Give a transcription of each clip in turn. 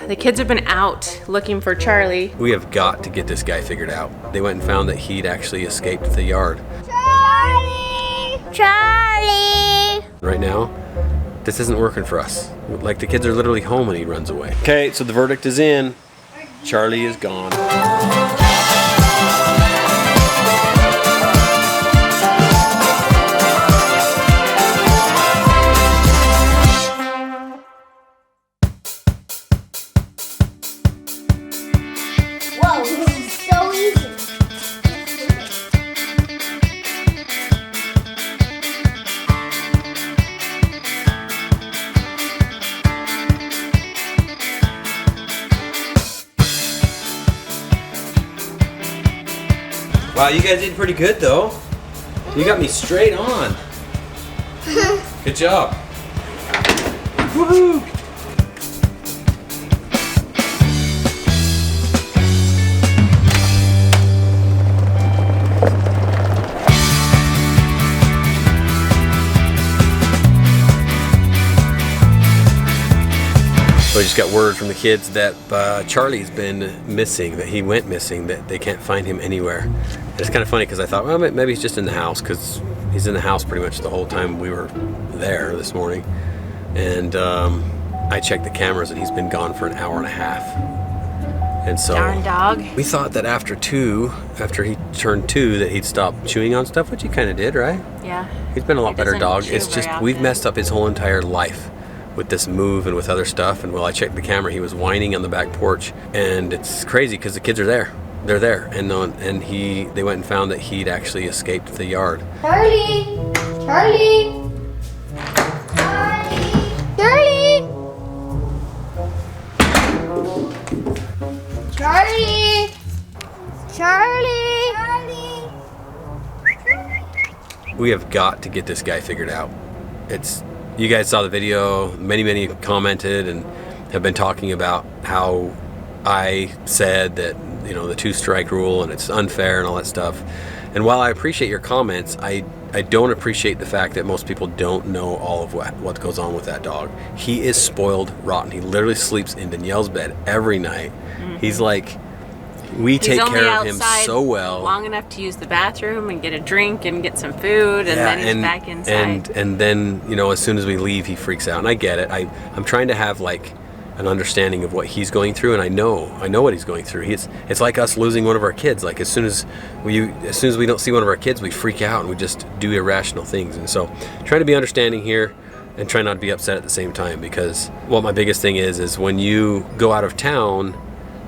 The kids have been out looking for Charlie. We have got to get this guy figured out. They went and found that he'd actually escaped the yard. Charlie! Charlie! Right now, this isn't working for us. Like, the kids are literally home and he runs away. Okay, so the verdict is in. Charlie is gone. Whoa, this is so easy. Wow, you guys did pretty good though. You got me straight on. Good job. Woohoo! So we just got word from the kids that Charlie's been missing, that he went missing, that they can't find him anywhere. And it's kind of funny because I thought, well, maybe he's just in the house, because he's in the house pretty much the whole time we were there this morning. And I checked the cameras and he's been gone for an hour and a half. And so Darn dog. we thought that after he turned 2, that he'd stop chewing on stuff, which he kind of did, right? Yeah. He's been a lot better doesn't dog. chew It's very just, we've often. messed up his whole entire life with this move and with other stuff. And while I checked the camera, he was whining on the back porch, and it's crazy because the kids are there. They're there, and they went and found that he'd actually escaped the yard. Charlie! Charlie! Charlie! Charlie! Charlie! Charlie! We have got to get this guy figured out. You guys saw the video. Many commented and have been talking about how I said that, the 2-strike rule and it's unfair and all that stuff. And while I appreciate your comments, I don't appreciate the fact that most people don't know all of what goes on with that dog. He is spoiled rotten. He literally sleeps in Danielle's bed every night. Mm-hmm. He's like, we take care of him so well. Long enough to use the bathroom and get a drink and get some food, and then he's back inside. And then, as soon as we leave, he freaks out. And I get it. I'm trying to have like an understanding of what he's going through, and I know what he's going through. It's like us losing one of our kids. Like as soon as we don't see one of our kids, we freak out and we just do irrational things. And so trying to be understanding here and try not to be upset at the same time, because what my biggest thing is when you go out of town,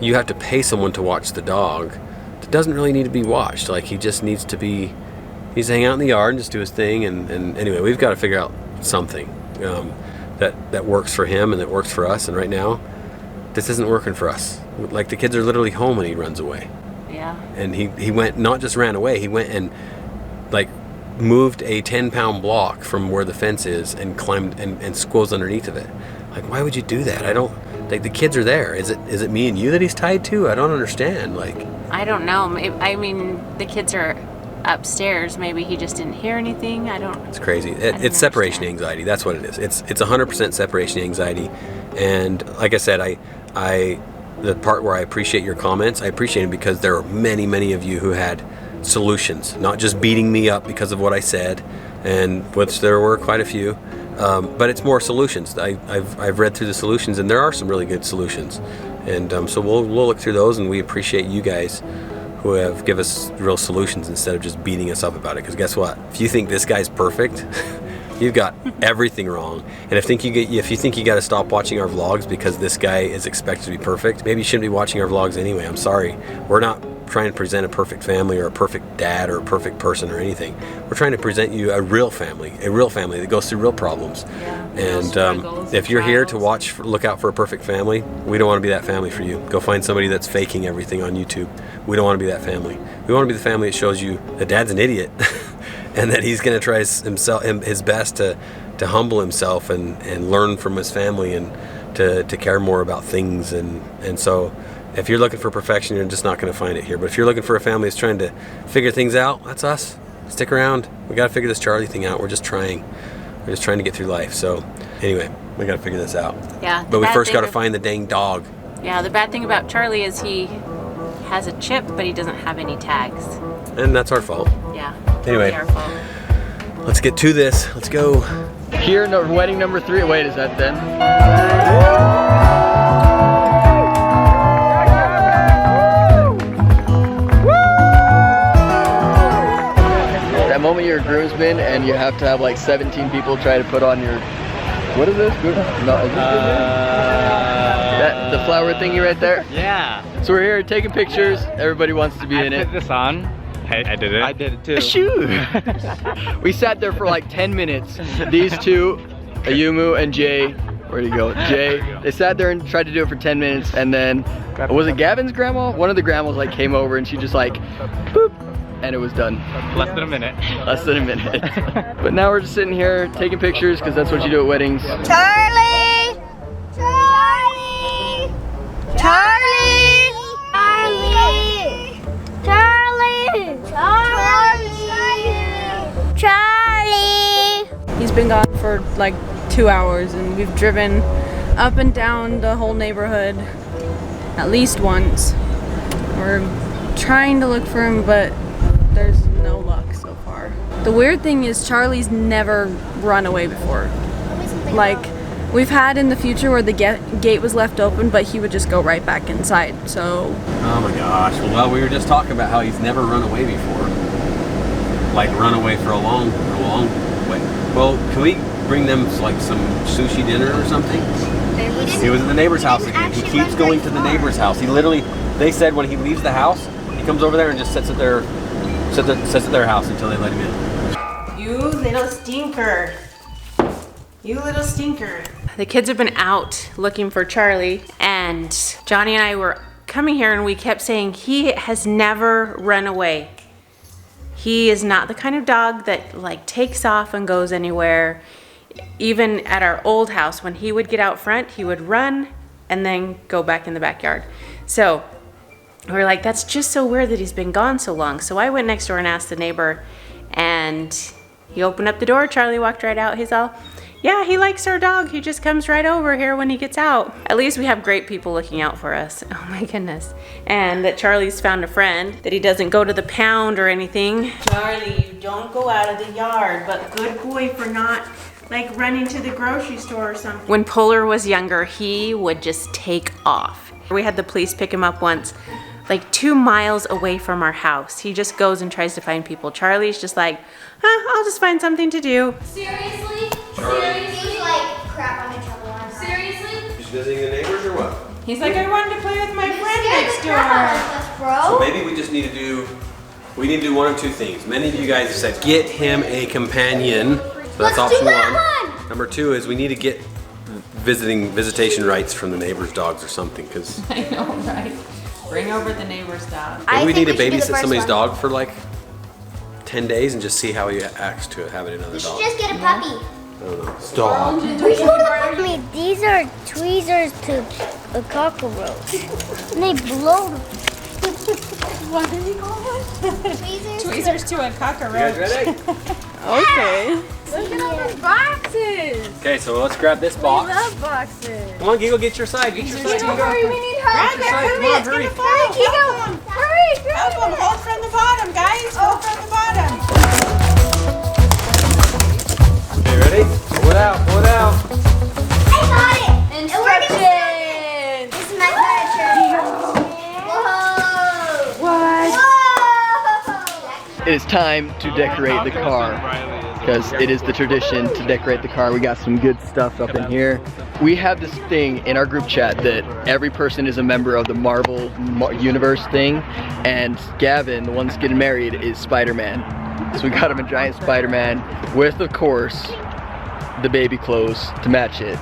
you have to pay someone to watch the dog that doesn't really need to be watched. Like he just needs to hang out in the yard and just do his thing. And anyway, we've got to figure out something that works for him and that works for us. And right now, this isn't working for us. Like the kids are literally home and he runs away. Yeah. And he went, not just ran away, he went and like moved a 10-pound block from where the fence is and climbed and squirrels underneath of it. Like, why would you do that? Like the kids are there. Is it me and you that he's tied to? I don't understand. Like, I don't know. I mean, the kids are upstairs. Maybe he just didn't hear anything. It's crazy. It's separation anxiety. That's what it is. It's 100% separation anxiety. And like I said, the part where I appreciate your comments, I appreciate them because there are many of you who had solutions, not just beating me up because of what I said, and which there were quite a few. But it's more solutions. I've read through the solutions, and there are some really good solutions. And so we'll look through those, and we appreciate you guys who have give us real solutions instead of just beating us up about it. Because guess what? If you think this guy's perfect, you've got everything wrong. And if you think you got to stop watching our vlogs because this guy is expected to be perfect, maybe you shouldn't be watching our vlogs anyway. I'm sorry. We're not trying to present a perfect family or a perfect dad or a perfect person or anything. We're trying to present you a real family that goes through real problems. Yeah, and if you're here to look out for a perfect family, we don't want to be that family for you. Go find somebody that's faking everything on YouTube. We don't want to be that family. We want to be the family that shows you that dad's an idiot and that he's going to try his best to humble himself and learn from his family and to care more about things. And so if you're looking for perfection, you're just not going to find it here. But if you're looking for a family that's trying to figure things out, that's us. Stick around. We got to figure this Charlie thing out. We're just trying to get through life. So anyway, we got to figure this out. Yeah. But we first got to find the dang dog. Yeah, the bad thing about Charlie is he has a chip, but he doesn't have any tags. And that's our fault. Yeah. Anyway. Totally our fault. Let's get to this. Let's go. Here, wedding number 3. Wait, is that them? That moment you're a groomsman and you have to have like 17 people try to put on your, what is this? Good? No, is this that, the flower thingy right there? Yeah. So we're here taking pictures. Everybody wants to be in I it. put this on. I did it. I did it too. Shoo! We sat there for like 10 minutes. These two, Ayumu and Jay, where'd he go? Jay, they sat there and tried to do it for 10 minutes, and then, was it Gavin's grandma? One of the grandmas like came over and she just like, boop, and it was done. Less than a minute. Less than a minute. But now we're just sitting here taking pictures because that's what you do at weddings. Charlie! Charlie! Charlie! Charlie! Charlie! Charlie! He's been gone for like 2 hours and we've driven up and down the whole neighborhood at least once. We're trying to look for him, but there's no luck so far. The weird thing is Charlie's never run away before. Like, we've had in the future where the gate was left open, but he would just go right back inside, so. Oh my gosh. Well, we were just talking about how he's never run away before. Like run away for a long way. Well, can we bring them like some sushi dinner or something? He was at the neighbor's house again. He keeps going to the neighbor's house. He literally, they said when he leaves the house, he comes over there and just sits at their house until they let him in. You little stinker. You little stinker. The kids have been out looking for Charlie, and Johnny and I were coming here and we kept saying he has never run away. He is not the kind of dog that like takes off and goes anywhere. Even at our old house, when he would get out front, he would run and then go back in the backyard. So we're like, that's just so weird that he's been gone so long. So I went next door and asked the neighbor, and he opened up the door. Charlie walked right out. He's all, yeah, he likes our dog. He just comes right over here when he gets out. At least we have great people looking out for us. Oh my goodness. And that Charlie's found a friend, that he doesn't go to the pound or anything. Charlie, you don't go out of the yard, but good boy for not like running to the grocery store or something. When Polar was younger, he would just take off. We had the police pick him up once, like 2 miles away from our house. He just goes and tries to find people. Charlie's just like, I'll just find something to do. Seriously? Charlie. Seriously? Like crap, I'm in trouble. Seriously? He's visiting the neighbors or what? He's like, I wanted to play with my friend next door. Bro. So maybe we just need to do, one of two things. Many of you guys have said, get him a companion. So that's option one. Number 2 is we need to get visitation rights from the neighbor's dogs or something, because I know, right? Bring over the neighbor's dog. maybe we need to babysit somebody's dog for like 10 days and just see how he acts to having another We should dog. just get a puppy. I don't know. Stop. I mean, these are tweezers to a cockroach. And they blow. What did you call them? Tweezers? Tweezers to a You guys cockroach. ready? Okay. Look at all the boxes. Okay, so let's grab this box. Love boxes. Come on, Giggle, get your side. Get your side. Hurry, we need help. Get your side. Come on, hurry. Hurry, Kiko. Hurry, Help him, hold from the bottom, guys. Hold from the bottom. Okay, ready? Pull it out, pull it out. I got it. Instructions. This is my furniture. Whoa. What? Whoa. It is time to decorate the car, because it is the tradition to decorate the car. We got some good stuff up in here. We have this thing in our group chat that every person is a member of the Marvel universe thing, and Gavin, the one that's getting married, is Spider-Man. So we got him a giant Spider-Man with, of course, the baby clothes to match it.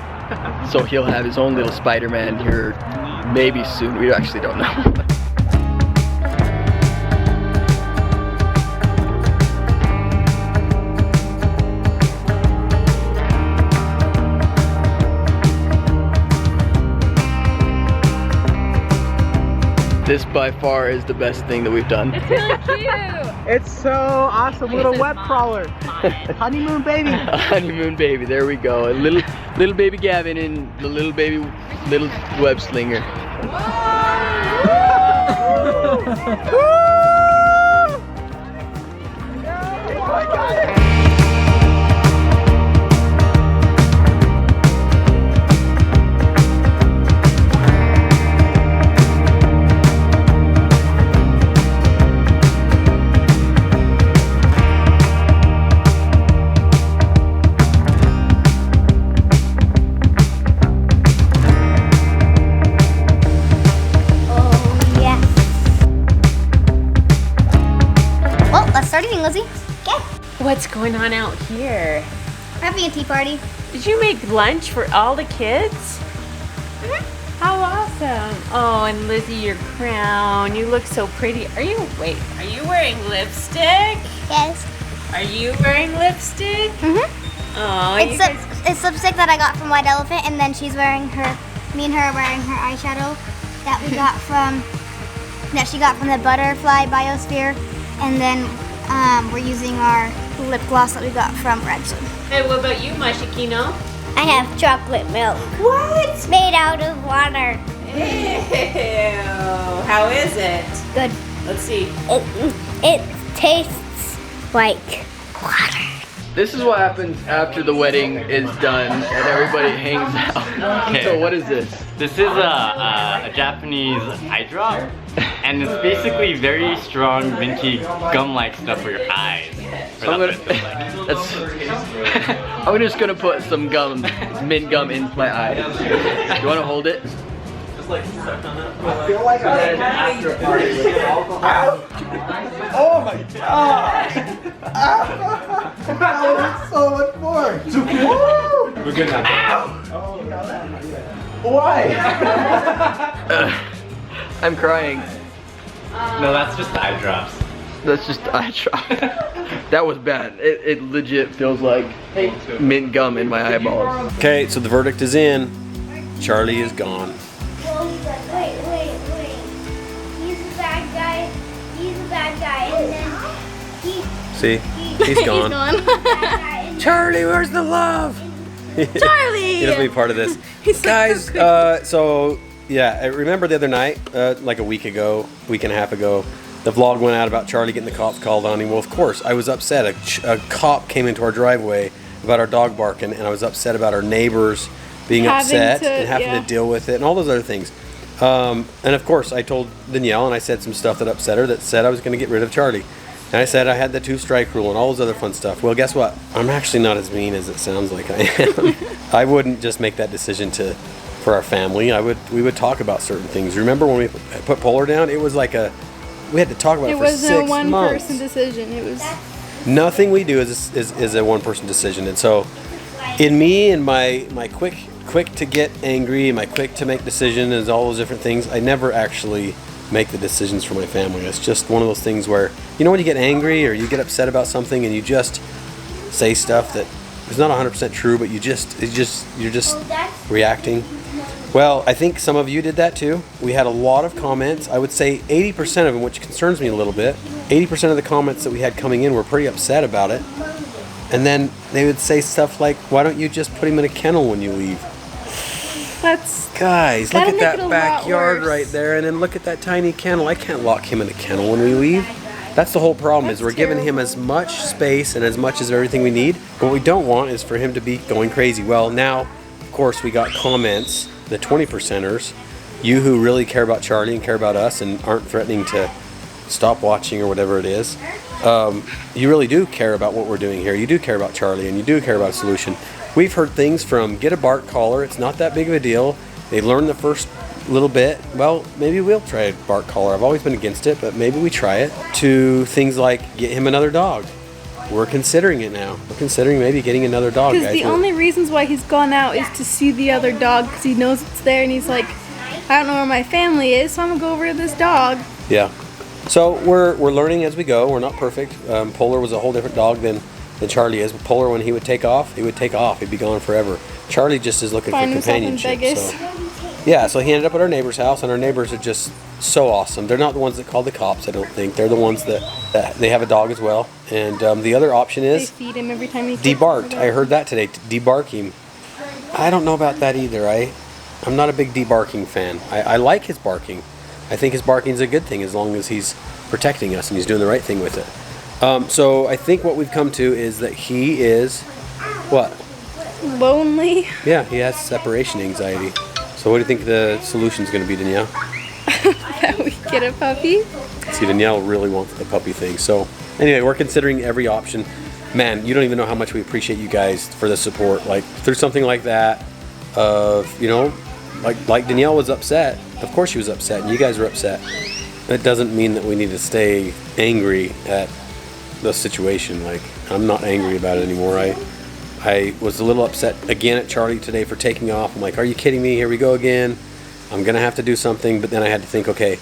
So he'll have his own little Spider-Man here maybe soon. We actually don't know. This by far is the best thing that we've done. It's so awesome, little web crawler. Honeymoon baby. A honeymoon baby, there we go. A little baby Gavin and the little web slinger. Start eating, Lizzie. Okay. What's going on out here? We're having a tea party. Did you make lunch for all the kids? How awesome. Oh, and Lizzie, your crown. You look so pretty. Are you wearing lipstick? Yes. Are you wearing lipstick? Oh, it's lipstick that I got from White Elephant, and then she's wearing me and her are wearing her eyeshadow that we got that she got from the Butterfly Biosphere, and then we're using our lip gloss that we got from Redstone. Hey, what about you, Mashikino? I have chocolate milk. What? It's made out of water. Ew. How is it? Good. Let's see. It tastes like water. This is what happens after the wedding is done and everybody hangs out. Okay. So what is this? This is a Japanese eye drop, and it's basically very strong, minty, gum-like stuff for your eyes. Or that's what it feels like. I'm just gonna put some mint gum in my eyes. You wanna hold it? I feel like I'm after a party with alcohol. Oh my god! That was so much more. Woo! We're good now. Why? I'm crying. No, that's just eye drops. That's just eye drop. That was bad. It legit feels like mint gum in my eyeballs. Okay, so the verdict is in. Charlie is gone. Wait. He's a bad guy. And then See? He's gone. Charlie, where's the love? Charlie! He doesn't be part of this. Guys, so yeah, I remember the other night, like a week and a half ago, the vlog went out about Charlie getting the cops called on him. Well, of course, I was upset. A cop came into our driveway about our dog barking, and I was upset about our neighbors being upset and having to deal with it and all those other things. And of course, I told Danielle, and I said some stuff that upset her, that said I was going to get rid of Charlie. And I said I had the 2-strike rule and all those other fun stuff. Well, guess what? I'm actually not as mean as it sounds like I am. I wouldn't just make that decision for our family. We would talk about certain things. Remember when we put Polar down? It was like we had to talk about it for 6 months. It was a one-person decision. It was nothing we do is a one-person decision. And so, in me and my quick to get angry, my quick to make decisions, and all those different things, I never actually make the decisions for my family. It's just one of those things where, you know, when you get angry or you get upset about something and you just say stuff that is not 100% true, but you're just reacting. Well, I think some of you did that too. We had a lot of comments. I would say 80% of them, which concerns me a little bit. 80% of the comments that we had coming in were pretty upset about it. And then they would say stuff like, why don't you just put him in a kennel when you leave? Guys, look at that backyard right there, and then look at that tiny kennel. I can't lock him in a kennel when we leave. That's the whole problem, is we're giving him as much space and as much as everything we need. What we don't want is for him to be going crazy. Well, now, of course, we got comments, the 20%ers, you who really care about Charlie and care about us and aren't threatening to stop watching or whatever it is. You really do care about what we're doing here. You do care about Charlie, and you do care about a solution. We've heard things from get a bark collar. It's not that big of a deal. They learn the first little bit. Well, maybe we'll try a bark collar. I've always been against it, but maybe we try it. To things like get him another dog. We're considering it now. We're considering maybe getting another dog. Because the only reasons why he's gone out is to see the other dog, because he knows it's there, and he's like, I don't know where my family is, so I'm gonna go over to this dog. Yeah. So we're learning as we go. We're not perfect. Polar was a whole different dog than Charlie is. But Polar, when he would take off, he would take off. He'd be gone forever. Charlie just is looking for companionship. So. Yeah, so he ended up at our neighbor's house, and our neighbors are just so awesome. They're not the ones that call the cops, I don't think. They're the ones that they have a dog as well. And the other option is they feed him every time he debarked. I heard that today. Debark him. I don't know about that either. I'm not a big debarking fan. I like his barking. I think his barking is a good thing as long as he's protecting us and he's doing the right thing with it. So I think what we've come to is that he is, what? Lonely. Yeah, he has separation anxiety. So what do you think the solution is going to be, Danielle? That we get a puppy. See, Danielle really wants the puppy thing. So anyway, we're considering every option. Man, you don't even know how much we appreciate you guys for the support. Like through something like that, you know, like Danielle was upset. Of course she was upset, and you guys were upset. That doesn't mean that we need to stay angry at the situation. Like, I'm not angry about it anymore. I was a little upset again at Charlie today for taking off. I'm like, are you kidding me? Here we go again. I'm gonna have to do something. But then I had to think, okay,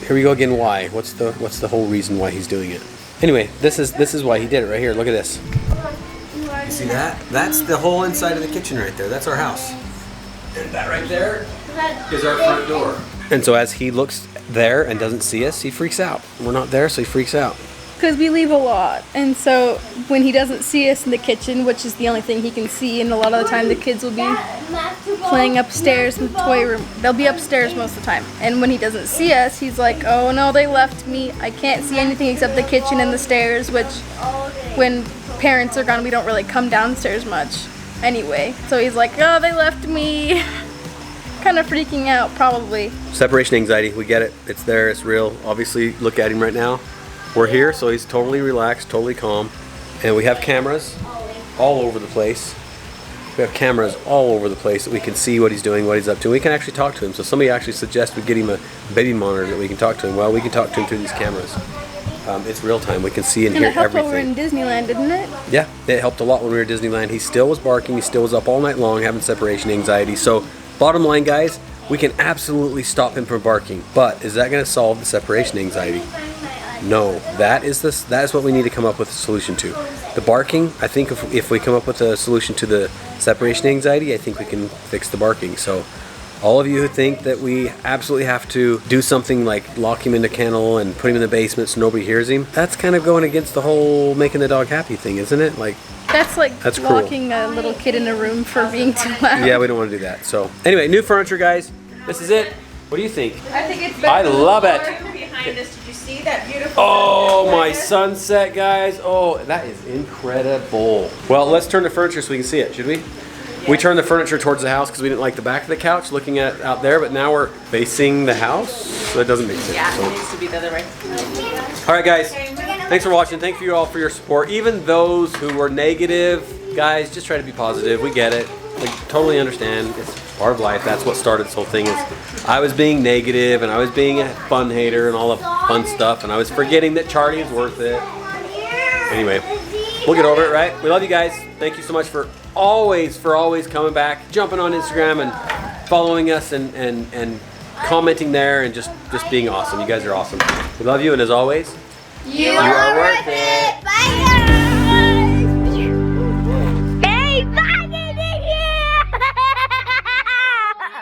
here we go again. Why? What's the whole reason why he's doing it? Anyway, this is why he did it right here. Look at this. You see that? That's the whole inside of the kitchen right there. That's our house. And that right there is our front door. And so as he looks there and doesn't see us, he freaks out. We're not there, so he freaks out. Because we leave a lot, and so when he doesn't see us in the kitchen, which is the only thing he can see, and a lot of the time the kids will be playing upstairs in the toy room. They'll be upstairs most of the time. And when he doesn't see us, he's like, oh no, they left me. I can't see anything except the kitchen and the stairs, which when parents are gone, we don't really come downstairs much anyway. So he's like, oh, they left me. Kind of freaking out, probably. Separation anxiety, we get it. It's there, it's real. Obviously, look at him right now. We're here, so he's totally relaxed, totally calm. And we have cameras all over the place. We have cameras all over the place that we can see what he's doing, what he's up to. We can actually talk to him. So somebody actually suggests we get him a baby monitor that we can talk to him. Well, we can talk to him through these cameras. It's real time. We can see and hear everything. And it helped when we were in Disneyland, didn't it? Yeah, it helped a lot when we were at Disneyland. He still was barking. He still was up all night long having separation anxiety. So bottom line, guys, we can absolutely stop him from barking. But is that going to solve the separation anxiety? No, that is what we need to come up with a solution to. The barking, I think if we come up with a solution to the separation anxiety, I think we can fix the barking. So all of you who think that we absolutely have to do something like lock him in a kennel and put him in the basement so nobody hears him, that's kind of going against the whole making the dog happy thing, isn't it? That's locking cruel. a little kid in a room for being too loud. Yeah, we don't want to do that. So anyway, new furniture, guys. This is it. What do you think? I think it's I love it. Behind us, did you see that beautiful? Oh, my sunset, guys. Oh, that is incredible. Well, let's turn the furniture so we can see it, should we? Yeah. We turned the furniture towards the house because we didn't like the back of the couch looking at it out there, but now we're facing the house, so that doesn't make sense. Yeah, so. It needs to be the other way. All right, guys. Thanks for watching. Thank you all for your support. Even those who were negative, guys, just try to be positive. We get it. We totally understand. It's part of life. That's what started this whole thing. Is I was being negative and I was being a fun hater and all the fun stuff, and I was forgetting that Charlie is worth it. Anyway, we'll get over it, right? We love you guys. Thank you so much for always coming back, jumping on Instagram and following us and commenting there and just being awesome. You guys are awesome. We love you, and as always, you are worth it.